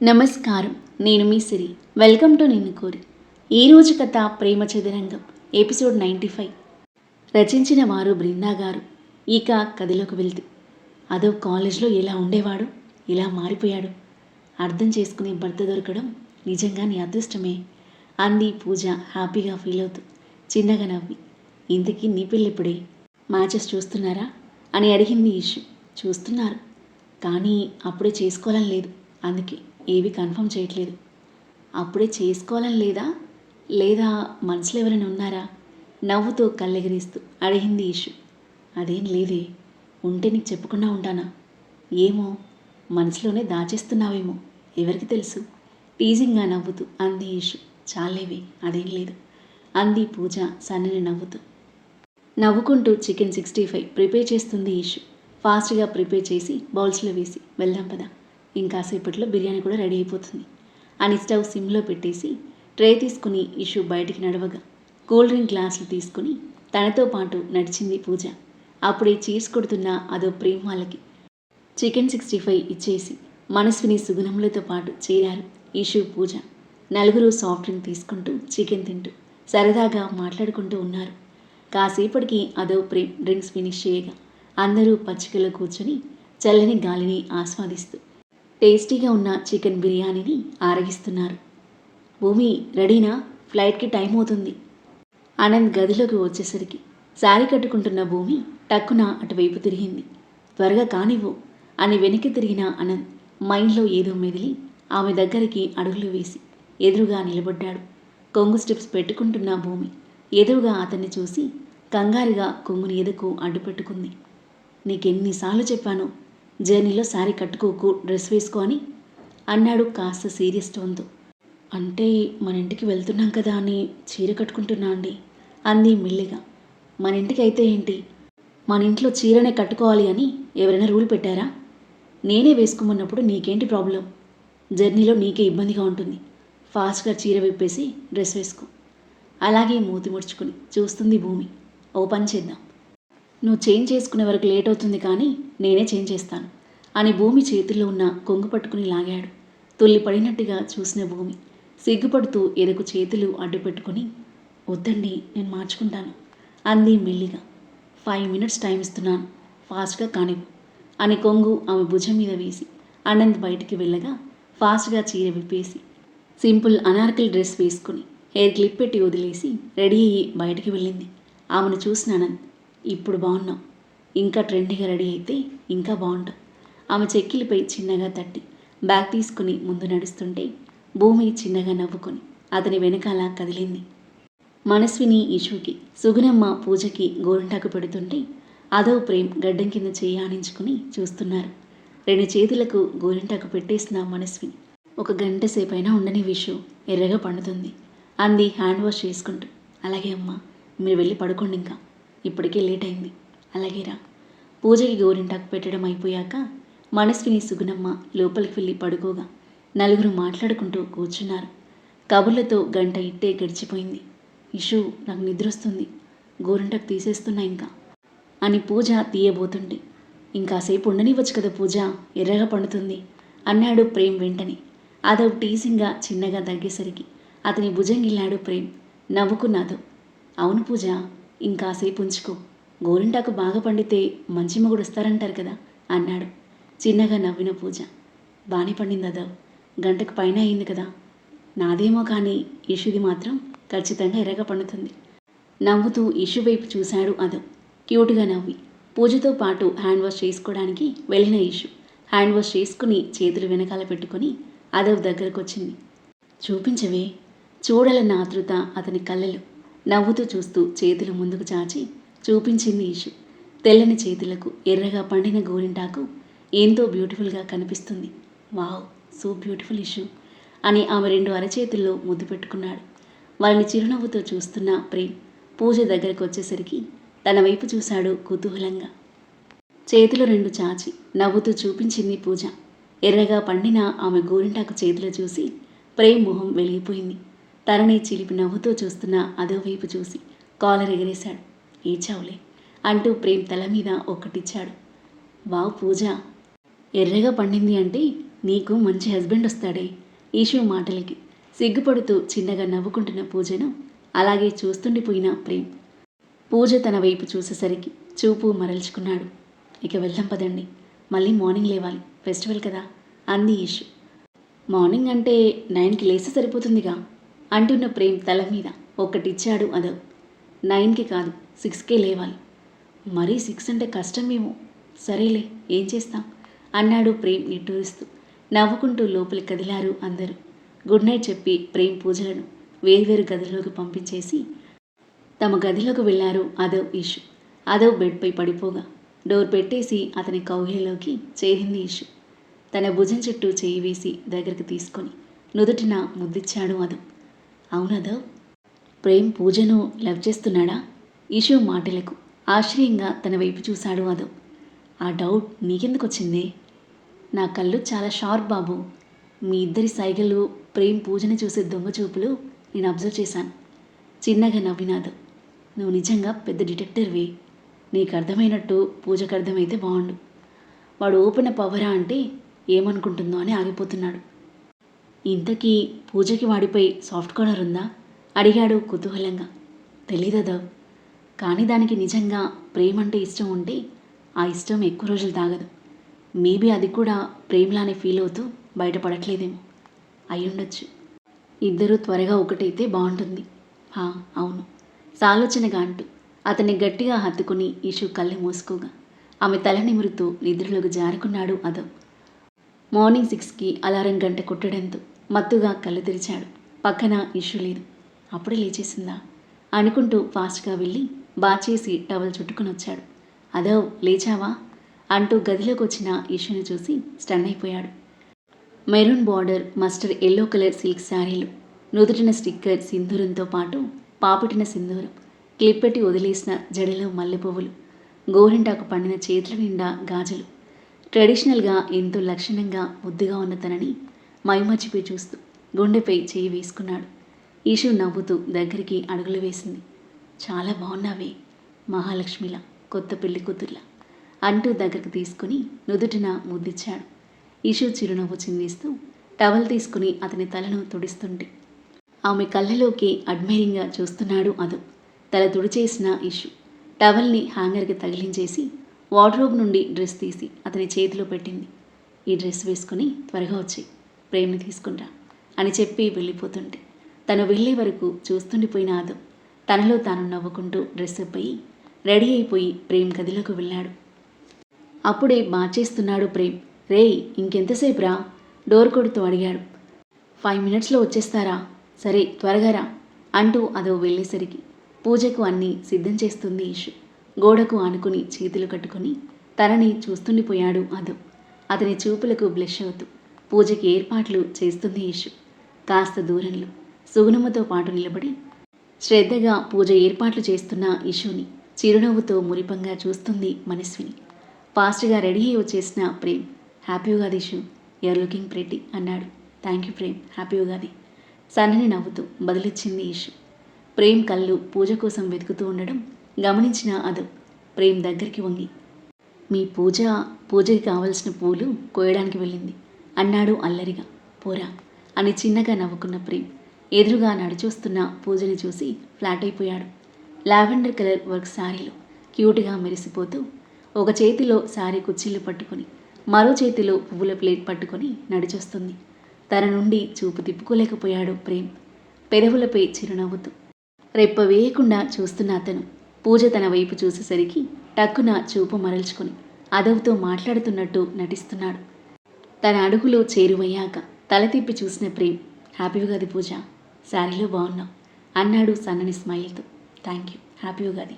నమస్కారం. నేను మీ సిరి. Welcome to నిన్ను కోరి. ఈరోజు కథ ప్రేమ చదరంగం ఎపిసోడ్ 95. రచించిన వారు బృందా గారు. ఇక కథలోకి వెళ్తే, అదో కాలేజ్లో ఎలా ఉండేవాడు, ఇలా మారిపోయాడు. అర్థం చేసుకునే భర్త దొరకడం నిజంగా నీ అదృష్టమే అంది పూజ హ్యాపీగా ఫీల్ అవుతూ చిన్నగా నవ్వి. ఇంతకీ నీ పెళ్ళిప్పుడే? మ్యాచెస్ చూస్తున్నారా అని అడిగింది ఇష్యూ. చూస్తున్నారు, కానీ అప్పుడే చేసుకోవాలని లేదు, అందుకే ఏవి కన్ఫర్మ్ చేయట్లేదు. అప్పుడే చేసుకోవాలని లేదా, లేదా మనసులో ఎవరైనా ఉన్నారా? నవ్వుతూ కళ్ళెగిరిస్తూ అడిగింది ఇషు. అదేం లేదే, ఉంటే నీకు చెప్పకుండా ఉంటానా? ఏమో, మనసులోనే దాచేస్తున్నావేమో, ఎవరికి తెలుసు? టీజింగ్గా నవ్వుతూ అంది ఇషు. చాలేవి, అదేం లేదు అంది పూజ సన్నని నవ్వుతూ. నవ్వుకుంటూ చికెన్ 65 ప్రిపేర్ చేస్తుంది ఇషు. ఫాస్ట్గా ప్రిపేర్ చేసి బౌల్స్లో వేసి వెళ్దాం పదా, ఇంకాసేపట్లో బిర్యానీ కూడా రెడీ అయిపోతుంది అని స్టవ్ సిమ్లో పెట్టేసి ట్రే తీసుకుని ఇషు బయటికి నడవగా కూల్ డ్రింక్ గ్లాసులు తీసుకుని తనతో పాటు నడిచింది పూజ. అప్పుడే చీర్స్ కొడుతున్న అదో ప్రేమ వాళ్ళకి చికెన్ 65 ఇచ్చేసి మనస్విని సుగుణములతో పాటు చేరారు ఇషు పూజ. నలుగురు సాఫ్ట్ డ్రింక్ తీసుకుంటూ చికెన్ తింటూ సరదాగా మాట్లాడుకుంటూ ఉన్నారు. కాసేపటికి అదో ప్రేమ్ డ్రింక్స్ ఫినిష్ చేయగా అందరూ పచ్చికలో కూర్చొని చల్లని గాలిని ఆస్వాదిస్తూ టేస్టీగా ఉన్న చికెన్ బిర్యానీని ఆరగిస్తున్నారు. భూమి రెడీనా? ఫ్లైట్కి టైం అవుతుంది. ఆనంద్ గదిలోకి వచ్చేసరికి శారీ కట్టుకుంటున్న భూమి టక్కున అటువైపు తిరిగింది. త్వరగా కానివ్వు అని వెనక్కి తిరిగిన ఆనంద్ మైండ్లో ఏదో మెదిలి ఆమె దగ్గరికి అడుగులు వేసి ఎదురుగా నిలబడ్డాడు. కొంగు స్టెప్స్ పెట్టుకుంటున్న భూమి ఎదురుగా అతన్ని చూసి కంగారుగా కొంగుని ఎదుకు అడ్డుపెట్టుకుంది. నీకెన్నిసార్లు చెప్పాను, జర్నీలో శారీ కట్టుకోకు, డ్రెస్ వేసుకో అని అన్నాడు కాస్త సీరియస్ టోన్తో. అంటే మన ఇంటికి వెళ్తున్నాం కదా అని చీర కట్టుకుంటున్నా అండి అంది మెల్లిగా. మన ఇంటికి అయితే ఏంటి, మన ఇంట్లో చీరనే కట్టుకోవాలి అని ఎవరైనా రూల్ పెట్టారా? నేనే వేసుకోమన్నప్పుడు నీకేంటి ప్రాబ్లం? జర్నీలో నీకే ఇబ్బందిగా ఉంటుంది. ఫాస్ట్గా చీర విప్పేసి డ్రెస్ వేసుకో. అలాగే మూతి ముడుచుకుని చూస్తుంది భూమి. ఓ పని చేద్దాం, నువ్వు చేంజ్ చేసుకునే వరకు లేట్ అవుతుంది, కానీ నేనే చేంజ్ చేస్తాను అని భూమి చేతుల్లో ఉన్న కొంగు పట్టుకుని లాగాడు. తుల్లిపడినట్టుగా చూసిన భూమి సిగ్గుపడుతూ ఎదకు చేతులు అడ్డుపెట్టుకుని, వద్దండి నేను మార్చుకుంటాను అంది మెల్లిగా. 5 minutes టైం ఇస్తున్నాను, ఫాస్ట్గా కానివ్వు అని కొంగు ఆమె భుజం మీద వేసి ఆనంద్ బయటికి వెళ్ళగా ఫాస్ట్గా చీర విప్పేసి సింపుల్ అనార్కలి డ్రెస్ వేసుకుని హెయిర్ క్లిప్ పెట్టి వదిలేసి రెడీ అయ్యి బయటికి వెళ్ళింది. ఆమెను చూసిన ఆనంద్, ఇప్పుడు బాగున్నావు, ఇంకా ట్రెండీగా రెడీ అయితే ఇంకా బాగుంటావు. ఆమె చెక్కిలిపై చిన్నగా తట్టి బ్యాగ్ తీసుకుని ముందు నడుస్తుంటే భూమి చిన్నగా నవ్వుకొని అతని వెనకాల కదిలింది. మనస్విని ఇషుకి, సుగుణమ్మ పూజకి గోరింటాకు పెడుతుంటే అదో ప్రేమ్ గడ్డం కింద చేయి ఆనించుకుని చూస్తున్నారు. 2 చేతులకు గోరింటాకు పెట్టేసిన మనస్విని, 1 గంట సేపైనా ఉండని విషు ఎర్రగా పండుతుంది అంది హ్యాండ్ వాష్ చేసుకుంటూ. అలాగే అమ్మా, మీరు వెళ్ళి పడుకోండి, ఇంకా ఇప్పటికే లేట్ అయింది. అలాగేరా. పూజకి గోరింటాకు పెట్టడం అయిపోయాక మనస్విని సుగుణమ్మ లోపలికి వెళ్ళి పడుకోగా నలుగురు మాట్లాడుకుంటూ కూర్చున్నారు. కబుర్లతో గంట ఇట్టే గడిచిపోయింది. ఇషు, నాకు నిద్రొస్తుంది, గోరింటాకు తీసేస్తున్నా ఇంకా అని పూజ తీయబోతుంటే, ఇంకాసేపు ఉండనివ్వచ్చు కదా పూజ, ఎర్రగా పండుతుంది అన్నాడు ప్రేమ్ వెంటనే. అదో టీజింగ్గా చిన్నగా దగ్గేసరికి అతని భుజం గిల్లాడు ప్రేమ్. నవ్వుకున్నాదో. అవును పూజ, ఇంకాసేపు ఉంచుకో, గోరింటాకు బాగా పండితే మంచి మొగుడు వస్తారంటారు కదా అన్నాడు. చిన్నగా నవ్విన పూజ, బాగానే పండింది అదవ్, గంటకు పైన అయింది కదా. నాదేమో కానీ ఇషుది మాత్రం ఖచ్చితంగా ఎర్రగా పండుతుంది. నవ్వుతూ ఇషు వైపు చూశాడు అదవ్. క్యూట్గా నవ్వి పూజతో పాటు హ్యాండ్ వాష్ చేసుకోవడానికి వెళ్ళిన ఇషు హ్యాండ్ వాష్ చేసుకుని చేతులు వెనకాల పెట్టుకుని అదవ్ దగ్గరకు వచ్చింది. చూపించవే, చూడాలన్న ఆతృత అతని కళ్ళలో. నవ్వుతూ చూస్తూ చేతులు ముందుకు చాచి చూపించింది ఇషు. తెల్లని చేతులకు ఎర్రగా పండిన గోరింటాకు ఎంతో బ్యూటిఫుల్గా కనిపిస్తుంది. వావ్, సో బ్యూటిఫుల్ ఇషు అని ఆమె 2 అరచేతుల్లో ముద్దు పెట్టుకున్నాడు. వాళ్ళని చిరునవ్వుతో చూస్తున్న ప్రేమ్ పూజ దగ్గరకు వచ్చేసరికి తన వైపు చూశాడు కుతూహలంగా. చేతులు 2 చాచి నవ్వుతూ చూపించింది పూజ. ఎర్రగా పండిన ఆమె గోరింటాకు చేతులు చూసి ప్రేమ్ మొహం వెలిగిపోయింది. తనని చిలిపి నవ్వుతో చూస్తున్న అదో వైపు చూసి కాలర్ ఎగరేశాడు. ఏచావులే అంటూ ప్రేమ్ తల మీద ఒక్కటిచ్చాడు. వావ్ పూజ, ఎర్రగా పండింది అంటే నీకు మంచి హస్బెండ్ వస్తాడే. ఈషు మాటలకి సిగ్గుపడుతూ చిన్నగా నవ్వుకుంటున్న పూజను అలాగే చూస్తుండిపోయిన ప్రేమ్. పూజ తన వైపు చూసేసరికి చూపు మరల్చుకున్నాడు. ఇక వెళ్దాం పదండి, మళ్ళీ మార్నింగ్ లేవాలి, ఫెస్టివల్ కదా అంది ఈషు. మార్నింగ్ అంటే 9కి లేస్తే సరిపోతుందిగా అంటున్న ప్రేమ్ తల మీద ఒక్కటిచ్చాడు అదవ్. 9కి కాదు, 6కే లేవాలి. మరీ 6 అంటే కష్టమేమో. సరేలే, ఏం చేస్తాం అన్నాడు ప్రేమ్ నిట్టూరుస్తూ. నవ్వుకుంటూ లోపలికి కదిలారు అందరూ. గుడ్ నైట్ చెప్పి ప్రేమ్ పూజలను వేర్వేరు గదిలోకి పంపించేసి తమ గదిలోకి వెళ్లారు అదవ్ ఈషు. అదవ్ బెడ్పై పడిపోగా డోర్ పెట్టేసి అతని కౌగిలిలోకి చేరింది ఈషు. తన భుజం చుట్టూ చేయి వేసి దగ్గరికి తీసుకొని నుదుటిన ముద్దిచ్చాడు అదవ్. అవునదవ్, ప్రేమ్ పూజను లవ్ చేస్తున్నాడా? ఈషు మాటలకు ఆశ్చర్యంగా తన వైపు చూశాడు అదవ్. ఆ డౌట్ నీకెందుకు వచ్చిందే? నా కళ్ళు చాలా షార్ప్ బాబు. మీ ఇద్దరి సైగలు, ప్రేమ్ పూజని చూసే దొంగ చూపులు నేను అబ్జర్వ్ చేశాను. చిన్నగా నవ్వినాదు. నువ్వు నిజంగా పెద్ద డిటెక్టివ్వి. నీకు అర్థమైనట్టు పూజకు అర్థమైతే బాగుండు. వాడు ఓపెన్ అప్ అవ్వరా అంటే ఏమనుకుంటుందో అని ఆగిపోతున్నాడు. ఇంతకీ పూజకి వాడిపై సాఫ్ట్ కార్నర్ ఉందా అడిగాడు కుతూహలంగా. తెలీదదవ్, కానీ దానికి నిజంగా ప్రేమ అంటే ఇష్టం ఉంటే ఆ ఇష్టం ఎక్కువ రోజులు తాగదు. మేబీ అది కూడా ప్రేమలానే ఫీల్ అవుతూ బయటపడట్లేదేమో. అయ్యుండొచ్చు. ఇద్దరూ త్వరగా ఒకటైతే బాగుంటుంది. అవును సాలోచనగా అంటూ అతన్ని గట్టిగా హత్తుకుని ఈషు కళ్ళు మూసుకోగా ఆమె తల నిమురుతూ నిద్రలోకి జారుకున్నాడు అదవ్. మార్నింగ్ 6కి అలారం గంట కొట్టడంతో మత్తుగా కళ్ళు తెరిచాడు. పక్కన ఇష్యూ లేదు. అప్పుడే లేచేసిందా అనుకుంటూ ఫాస్ట్గా వెళ్ళి బాచేసి టవల్ చుట్టుకుని వచ్చాడు. అదవ్, లేచావా అంటూ గదిలోకి వచ్చిన ఇష్యూని చూసి స్టన్ అయిపోయాడు. Maroon border mustard yellow colour silk శారీలు, నుదుటిన స్టిక్కర్ సింధూరంతో పాటు పాపిటిన సింధూరం, క్లిప్పెట్టి వదిలేసిన జడలో మల్లెపువ్వులు, గోరింటాకు పండిన చేతుల నిండా గాజులు. ట్రెడిషనల్గా ఎంతో లక్షణంగా ముద్దుగా ఉన్న తనని మైమర్చిపోయి చూస్తూ గుండెపై చేయి వేసుకున్నాడు. ఈషు నవ్వుతూ దగ్గరికి అడుగులు వేసింది. చాలా బాగున్నావే, మహాలక్ష్మిలా, కొత్త పెళ్లి కూతుర్లా అంటూ దగ్గరికి తీసుకుని నుదుటిన ముద్దిచ్చాడు. ఈషు చిరునవ్వు చిందిస్తూ టవల్ తీసుకుని అతని తలను తుడిస్తుంటే ఆమె కళ్ళలోకి అడ్మైరింగ్గా చూస్తున్నాడు అదవ్. తల తుడిచేసిన ఇషు టవల్ని హ్యాంగర్కి తగిలించేసి వార్డ్రోబ్ నుండి డ్రెస్ తీసి అతని చేతిలో పెట్టింది. ఈ డ్రెస్ వేసుకుని త్వరగా వచ్చి ప్రేమని తీసుకుంటా అని చెప్పి వెళ్ళిపోతుంటే తను వెళ్ళే వరకు చూస్తుండిపోయిన అదవ్ తనలో తాను నవ్వుకుంటూ డ్రెస్ అయి రెడీ అయిపోయి ప్రేమ్ గదిలోకి వెళ్ళాడు. అప్పుడే మార్చేస్తున్నాడు ప్రేమ్. రేయ్, ఇంకెంతసేపు రా డోర్ కొడుతూ అడిగాడు. 5 మినిట్స్లో వచ్చేస్తారా? సరే త్వరగా రా అంటూ అదో వెళ్ళేసరికి పూజకు అన్నీ సిద్ధం చేస్తుంది ఈషు. గోడకు ఆనుకుని చేతులు కట్టుకుని తనని చూస్తుండిపోయాడు అదో. అతని చూపులకు బ్లష్ అవుతూ పూజకి ఏర్పాట్లు చేస్తుంది ఈషు. కాస్త దూరంలో సుగుణమ్మతో పాటు నిలబడి శ్రద్ధగా పూజ ఏర్పాట్లు చేస్తున్న ఇషుని చిరునవ్వుతో మురిపంగా చూస్తుంది మనస్విని. ఫాస్ట్గా రెడీ అయి వచ్చేసిన Prem, happy Ugadi Ishu, you're looking pretty అన్నాడు. Thank you Prem, happy Ugadi సన్నని నవ్వుతూ బదులిచ్చింది ఇషు. ప్రేమ్ కళ్ళు పూజ కోసం వెతుకుతూ ఉండడం గమనించిన అదవ్ ప్రేమ్ దగ్గరికి వంగి, మీ పూజకి కావలసిన పూలు కోయడానికి వెళ్ళింది అన్నాడు అల్లరిగా. పోరా అని చిన్నగా నవ్వుకున్న ప్రేమ్ ఎదురుగా నడిచొస్తున్న పూజని చూసి ఫ్లాట్ అయిపోయాడు. లావెండర్ కలర్ వర్క్ శారీలో క్యూట్గా మెరిసిపోతూ ఒక చేతిలో శారీ కుచ్చిళ్ళు పట్టుకొని మరో చేతిలో పువ్వుల ప్లేట్ పట్టుకొని నడిచొస్తుంది. తన నుండి చూపు తిప్పుకోలేకపోయాడు ప్రేమ్. పెదవులపై చిరునవ్వుతూ రెప్ప వేయకుండా చూస్తున్న అతను పూజ తన వైపు చూసేసరికి టక్కున చూపు మరల్చుకొని అదవ్తో మాట్లాడుతున్నట్టు నటిస్తున్నాడు. తన అడుగులు చేరువయ్యాక తల తిప్పి చూసిన ప్రేమ్, హ్యాపీ ఉగాది పూజ, శారీలో బాగున్నావు అన్నాడు సన్నని స్మైల్తో. థ్యాంక్ యూ, హ్యాపీ ఉగాది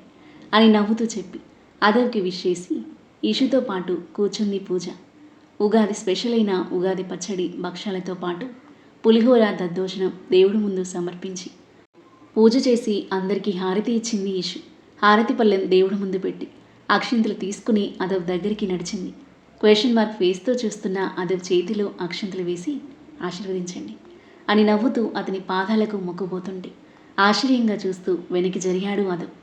అని నవ్వుతూ చెప్పి అదవ్కి విష్ చేసి ఇషుతో పాటు కూర్చుంది పూజ. ఉగాది స్పెషల్ అయిన ఉగాది పచ్చడి భక్షాలతో పాటు పులిహోర దద్దోజనం దేవుడి ముందు సమర్పించి పూజ చేసి అందరికీ హారతి ఇచ్చింది ఇషు. హారతి పళ్ళెం దేవుడి ముందు పెట్టి అక్షింతలు తీసుకుని అదవ్ దగ్గరికి నడిచింది. క్వశ్చన్ మార్క్ ఫేస్తో చూస్తున్న అదవ్ చేతిలో అక్షింతలు వేసి ఆశీర్వదించండి అని నవ్వుతూ అతని పాదాలకు మొక్కుపోతుంటే ఆశ్చర్యంగా చూస్తూ వెనక్కి జరిగాడు అదవ్.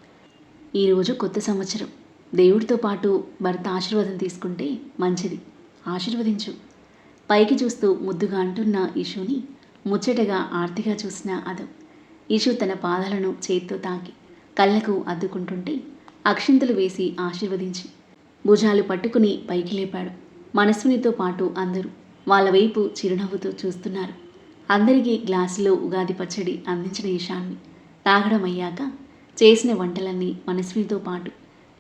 ఈరోజు కొత్త సంవత్సరం, దేవుడితో పాటు భర్త ఆశీర్వాదం తీసుకుంటే మంచిది, ఆశీర్వదించు. పైకి చూస్తూ ముద్దుగా అంటున్న ఇషుని ముచ్చటగా ఆర్తిగా చూసిన అదవ్. ఇషు తన పాదాలను చేత్తో తాకి కళ్ళకు అద్దుకుంటుంటే అక్షింతలు వేసి ఆశీర్వదించి భుజాలు పట్టుకుని పైకి లేపాడు. మనస్వినితో పాటు అందరూ వాళ్ళ వైపు చిరునవ్వుతో చూస్తున్నారు. అందరికీ గ్లాసులో ఉగాది పచ్చడి అందించిన ఇషాన్వి తాగడం అయ్యాక చేసిన వంటలన్నీ మనస్వినితో పాటు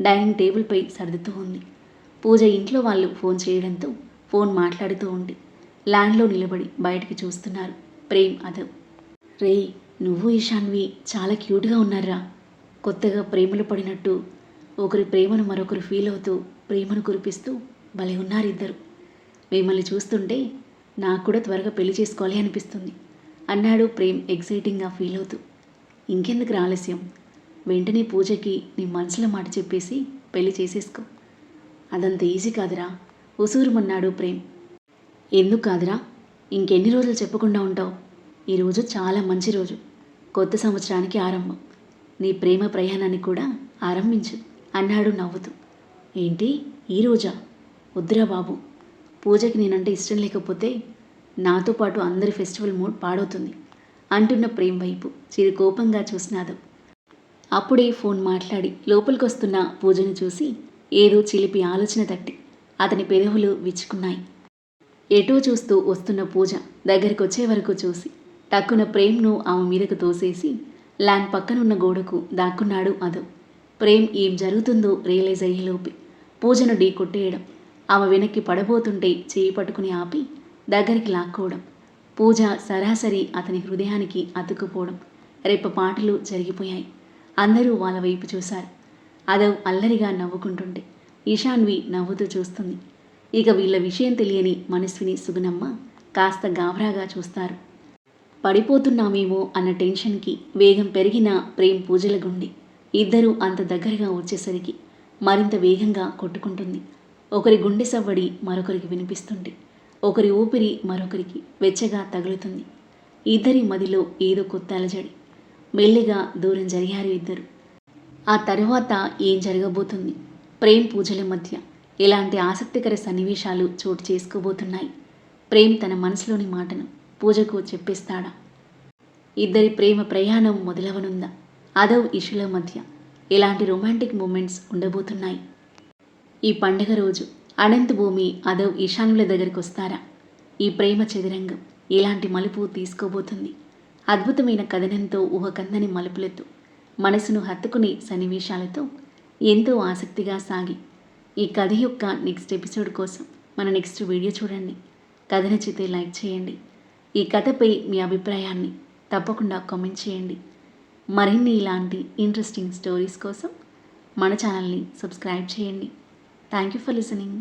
డైనింగ్ టేబుల్పై సర్దుతూ ఉంది. పూజ ఇంట్లో వాళ్ళు ఫోన్ చేయడంతో ఫోన్ మాట్లాడుతూ ఉండి ల్యాండ్లో నిలబడి బయటికి చూస్తున్నారు ప్రేమ్ అదవ్. రే, నువ్వు ఇషాన్వి చాలా క్యూట్గా ఉన్నారా. కొత్తగా ప్రేమలు పడినట్టు ఒకరి ప్రేమను మరొకరు ఫీల్ అవుతూ ప్రేమను కురిపిస్తూ భలే ఉన్నారు ఇద్దరు. మిమ్మల్ని చూస్తుంటే నాకు కూడా త్వరగా పెళ్లి చేసుకోవాలి అనిపిస్తుంది అన్నాడు ప్రేమ్ ఎగ్జైటింగ్గా ఫీల్ అవుతూ. ఇంకెందుకు ఆలస్యం, వెంటనే పూజకి నీ మనసులో మాట చెప్పేసి పెళ్లి చేసేసుకో. అదంత ఈజీ కాదురా ఉసూరుమన్నాడు ప్రేమ్. ఎందుకు కాదురా, ఇంకెన్ని రోజులు చెప్పకుండా ఉంటావు. ఈరోజు చాలా మంచి రోజు, కొత్త సంవత్సరానికి ఆరంభం. నీ ప్రేమ ప్రయాణాన్ని కూడా ఆరంభించు అన్నాడు నవ్వుతూ. ఏంటి ఈరోజా? వద్దురా బాబు, పూజకి నేనంటే ఇష్టం లేకపోతే నాతో పాటు అందరి ఫెస్టివల్ మూడ్ పాడవుతుంది అంటున్న ప్రేమ్ వైపు చిరు కోపంగా చూసినాదు. అప్పుడే ఫోన్ మాట్లాడి లోపలికొస్తున్న పూజను చూసి ఏదో చిలిపి ఆలోచన తట్టి అతని పెదవులు విచ్చుకున్నాయి. ఎటో చూస్తూ వస్తున్న పూజ దగ్గరికొచ్చే వరకు చూసి టక్కున ప్రేమ్ను ఆమె మీదకు తోసేసి ల్యాండ్ పక్కనున్న గోడకు దాక్కున్నాడు అదవ్. ప్రేమ్ ఏం జరుగుతుందో రియలైజ్ అయ్యేలోపే పూజను ఢీ కొట్టేయడం, ఆమె వెనక్కి పడబోతుంటే చేయి పట్టుకుని ఆపి దగ్గరికి లాక్కోవడం, పూజ సరాసరి అతని హృదయానికి అతుక్కుపోవడం, రేప పాటలు జరిగిపోయాయి. అందరూ వాళ్ళ వైపు చూశారు. అదవ్ అల్లరిగా నవ్వుకుంటుంటే ఇషాన్వి నవ్వుతూ చూస్తుంది. ఇక వీళ్ళ విషయం తెలియని మనస్విని సుగుణమ్మ కాస్త గాబరాగా చూస్తారు. పడిపోతున్నామేమో అన్న టెన్షన్కి వేగం పెరిగిన ప్రేమ్ పూజల గుండె ఇద్దరూ అంత దగ్గరగా వచ్చేసరికి మరింత వేగంగా కొట్టుకుంటుంది. ఒకరి గుండె సవ్వడి మరొకరికి వినిపిస్తుంటే ఒకరి ఊపిరి మరొకరికి వెచ్చగా తగులుతుంది. ఇద్దరి మదిలో ఏదో కొత్త అలజడి. మెల్లిగా దూరం జరిగారు ఇద్దరు. ఆ తరువాత ఏం జరగబోతుంది? ప్రేమ్ పూజల మధ్య ఎలాంటి ఆసక్తికర సన్నివేశాలు చోటు చేసుకోబోతున్నాయి? ప్రేమ్ తన మనసులోని మాటను పూజకు చెప్పేస్తాడా? ఇద్దరి ప్రేమ ప్రయాణం మొదలవనుందా? అదవ్ ఇషుల మధ్య ఎలాంటి రొమాంటిక్ మూమెంట్స్ ఉండబోతున్నాయి? ఈ పండగ రోజు అనంత్ భూమి అదవ్ ఇషాన్యుల దగ్గరికి వస్తారా? ఈ ప్రేమ చదురంగం ఎలాంటి మలుపు తీసుకోబోతుంది? అద్భుతమైన కథనంతో ఊహకందని మలుపులతో మనసును హత్తుకునే సన్నివేశాలతో ఎంతో ఆసక్తిగా సాగి ఈ కథ యొక్క నెక్స్ట్ ఎపిసోడ్ కోసం మన నెక్స్ట్ వీడియో చూడండి. కథ నచ్చితే లైక్ చేయండి. ఈ కథపై మీ అభిప్రాయాన్ని తప్పకుండా కామెంట్ చేయండి. మరిన్ని ఇలాంటి ఇంట్రెస్టింగ్ స్టోరీస్ కోసం మన ఛానల్ని సబ్స్క్రైబ్ చేయండి. Thank you for listening.